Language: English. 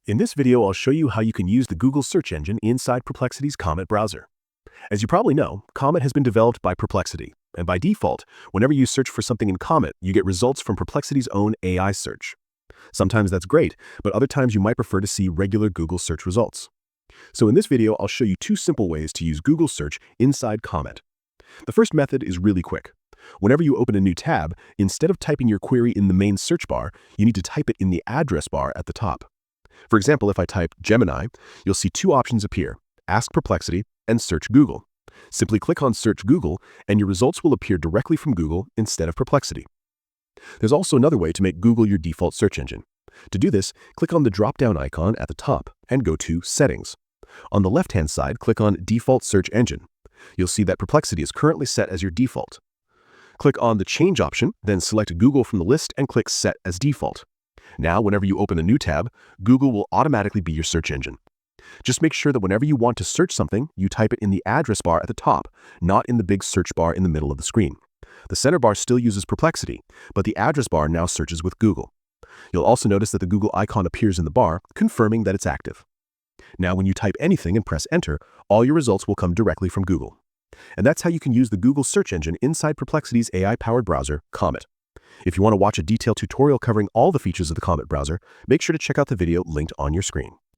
In this video, I'll show you how you can use the Google search engine inside Perplexity's Comet browser. As you probably know, Comet has been developed by Perplexity, and by default, whenever you search for something in Comet, you get results from Perplexity's own AI search. Sometimes that's great, but other times you might prefer to see regular Google search results. So in this video, I'll show you two simple ways to use Google search inside Comet. The first method is really quick. Whenever you open a new tab, instead of typing your query in the main search bar, you need to type it in the address bar at the top. For example, if I type Gemini, you'll see two options appear: Ask Perplexity and Search Google. Simply click on Search Google, and your results will appear directly from Google instead of Perplexity. There's also another way to make Google your default search engine. To do this, click on the drop-down icon at the top and go to Settings. On the left-hand side, click on Default Search Engine. You'll see that Perplexity is currently set as your default. Click on the Change option, then select Google from the list and click Set as Default. Now, whenever you open a new tab, Google will automatically be your search engine. Just make sure that whenever you want to search something, you type it in the address bar at the top, not in the big search bar in the middle of the screen. The center bar still uses Perplexity, but the address bar now searches with Google. You'll also notice that the Google icon appears in the bar, confirming that it's active. Now, when you type anything and press Enter, all your results will come directly from Google. And that's how you can use the Google search engine inside Perplexity's AI-powered browser, Comet. If you want to watch a detailed tutorial covering all the features of the Comet browser, make sure to check out the video linked on your screen.